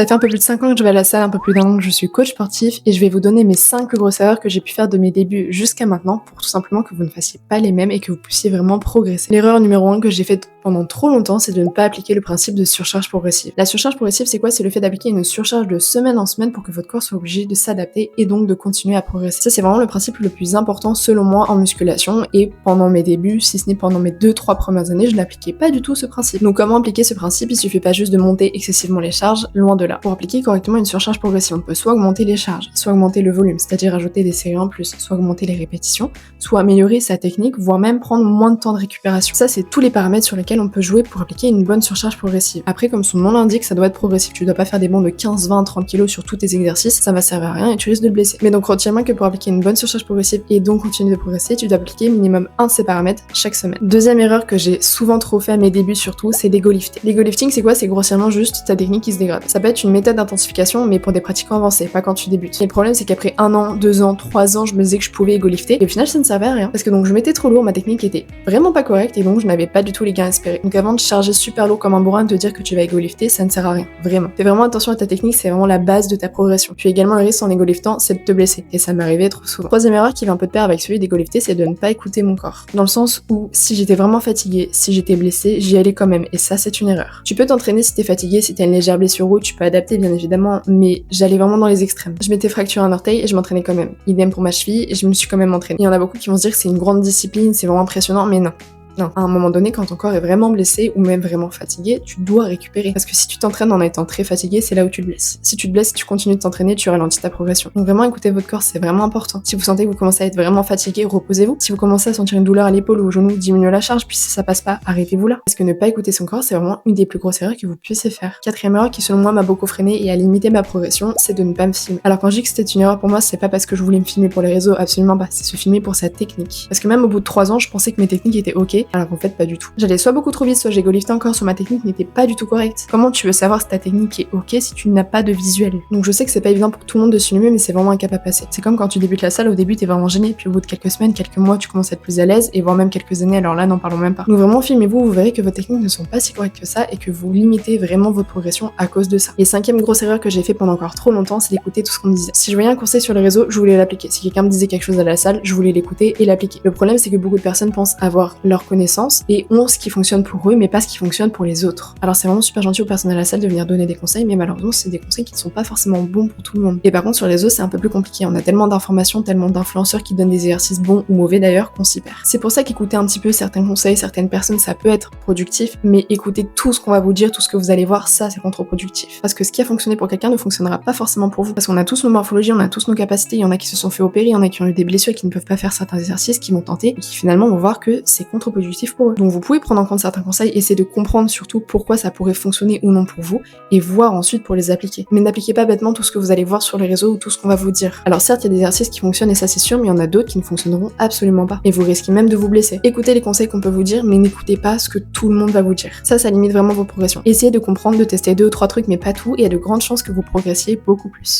Ça fait un peu plus de 5 ans que je vais à la salle, un peu plus d'1 an que je suis coach sportif et je vais vous donner mes 5 plus grosses erreurs que j'ai pu faire de mes débuts jusqu'à maintenant pour tout simplement que vous ne fassiez pas les mêmes et que vous puissiez vraiment progresser. L'erreur numéro 1 que j'ai faite pendant trop longtemps, c'est de ne pas appliquer le principe de surcharge progressive. La surcharge progressive, c'est quoi? C'est le fait d'appliquer une surcharge de semaine en semaine pour que votre corps soit obligé de s'adapter et donc de continuer à progresser. Ça, c'est vraiment le principe le plus important selon moi en musculation et pendant mes débuts, si ce n'est pendant mes 2-3 premières années, je n'appliquais pas du tout ce principe. Donc comment appliquer ce principe? Il suffit pas juste de monter excessivement les charges, loin de là. Pour appliquer correctement une surcharge progressive, on peut soit augmenter les charges, soit augmenter le volume, c'est-à-dire ajouter des séries en plus, soit augmenter les répétitions, soit améliorer sa technique, voire même prendre moins de temps de récupération. Ça, c'est tous les paramètres sur lesquels on peut jouer pour appliquer une bonne surcharge progressive. Après, comme son nom l'indique, ça doit être progressif. Tu dois pas faire des bonds de 15, 20, 30 kg sur tous tes exercices, ça va servir à rien et tu risques de te blesser. Mais donc retiens bien que pour appliquer une bonne surcharge progressive et donc continuer de progresser, tu dois appliquer minimum un de ces paramètres chaque semaine. Deuxième erreur que j'ai souvent trop fait à mes débuts surtout, c'est l'ego lifting. L'ego lifting, c'est quoi? C'est grossièrement juste ta technique qui se dégrade. Ça peut être une méthode d'intensification, mais pour des pratiquants avancés, pas quand tu débutes. Et le problème, c'est qu'après 1 an, 2 ans, 3 ans, je me disais que je pouvais ego lifter, et au final, ça ne servait à rien. Parce que donc, je mettais trop lourd, ma technique était vraiment pas correcte, et donc, je n'avais pas du tout les gains espérés. Donc, avant de charger super lourd comme un bourrin, de te dire que tu vas ego lifter, ça ne sert à rien. Vraiment. Fais vraiment attention à ta technique, c'est vraiment la base de ta progression. Tu as également le risque en ego liftant, c'est de te blesser. Et ça m'arrivait trop souvent. Troisième erreur qui va un peu de pair avec celui d'ego lifter, c'est de ne pas écouter mon corps. Dans le sens où, si j'étais vraiment fatiguée, si j'étais blessée, j'y allais quand même. Et ça, c'est une erreur. Tu peux t'entraîner si t'es fatigué, si t'as une légère blessure ou tu peux adapter, bien évidemment, mais j'allais vraiment dans les extrêmes. Je m'étais fracturé un orteil et je m'entraînais quand même. Idem pour ma cheville et je me suis quand même entraînée. Il y en a beaucoup qui vont se dire que c'est une grande discipline, c'est vraiment impressionnant, mais non. Non, à un moment donné, quand ton corps est vraiment blessé ou même vraiment fatigué, tu dois récupérer. Parce que si tu t'entraînes en étant très fatigué, c'est là où tu te blesses. Si tu te blesses, tu continues de t'entraîner, tu ralentis ta progression. Donc vraiment, écoutez votre corps, c'est vraiment important. Si vous sentez que vous commencez à être vraiment fatigué, reposez-vous. Si vous commencez à sentir une douleur à l'épaule ou au genou, diminuez la charge, puis si ça passe pas, arrêtez-vous là. Parce que ne pas écouter son corps, c'est vraiment une des plus grosses erreurs que vous puissiez faire. Quatrième erreur qui, selon moi, m'a beaucoup freiné et a limité ma progression, c'est de ne pas me filmer. Alors quand je dis que c'était une erreur pour moi, c'est pas parce que je voulais me filmer pour les réseaux, absolument pas. C'est se filmer pour sa technique. Parce que même au bout de 3 ans, je pensais que mes techniques étaient ok, alors qu'en fait, pas du tout. J'allais soit beaucoup trop vite, soit j'ego liftais encore, soit ma technique n'était pas du tout correcte. Comment tu veux savoir si ta technique est ok si tu n'as pas de visuel? Donc je sais que c'est pas évident pour tout le monde de se filmer, mais c'est vraiment un cap à passer. C'est comme quand tu débutes la salle, au début t'es vraiment gêné, puis au bout de quelques semaines, quelques mois, tu commences à être plus à l'aise, et voire même quelques années, alors là n'en parlons même pas. Donc vraiment filmez-vous, vous verrez que vos techniques ne sont pas si correctes que ça, et que vous limitez vraiment votre progression à cause de ça. Et cinquième grosse erreur que j'ai fait pendant encore trop longtemps, c'est d'écouter tout ce qu'on me disait. Si je voyais un conseil sur les réseaux, je voulais l'appliquer. Si quelqu'un me disait quelque chose à la salle, je voulais l'écouter et l'appliquer. Le problème, c'est que beaucoup de personnes pensent avoir leur connaissance et ont ce qui fonctionne pour eux, mais pas ce qui fonctionne pour les autres. Alors c'est vraiment super gentil aux personnes à la salle de venir donner des conseils, mais malheureusement c'est des conseils qui ne sont pas forcément bons pour tout le monde. Et par contre sur les réseaux c'est un peu plus compliqué, on a tellement d'informations, tellement d'influenceurs qui donnent des exercices bons ou mauvais d'ailleurs qu'on s'y perd. C'est pour ça qu'écouter un petit peu certains conseils, certaines personnes, ça peut être productif, mais écouter tout ce qu'on va vous dire, tout ce que vous allez voir, ça c'est contre-productif. Parce que ce qui a fonctionné pour quelqu'un ne fonctionnera pas forcément pour vous. Parce qu'on a tous nos morphologies, on a tous nos capacités, il y en a qui se sont fait opérer, il y en a qui ont eu des blessures et qui ne peuvent pas faire certains exercices, qui vont tenter et qui finalement vont voir que c'est contre-productif pour eux. Donc vous pouvez prendre en compte certains conseils, essayer de comprendre surtout pourquoi ça pourrait fonctionner ou non pour vous et voir ensuite pour les appliquer. Mais n'appliquez pas bêtement tout ce que vous allez voir sur les réseaux ou tout ce qu'on va vous dire. Alors certes, il y a des exercices qui fonctionnent et ça c'est sûr, mais il y en a d'autres qui ne fonctionneront absolument pas. Et vous risquez même de vous blesser. Écoutez les conseils qu'on peut vous dire, mais n'écoutez pas ce que tout le monde va vous dire. Ça limite vraiment vos progressions. Essayez de comprendre, de tester 2 ou 3 trucs, mais pas tout, et il y a de grandes chances que vous progressiez beaucoup plus.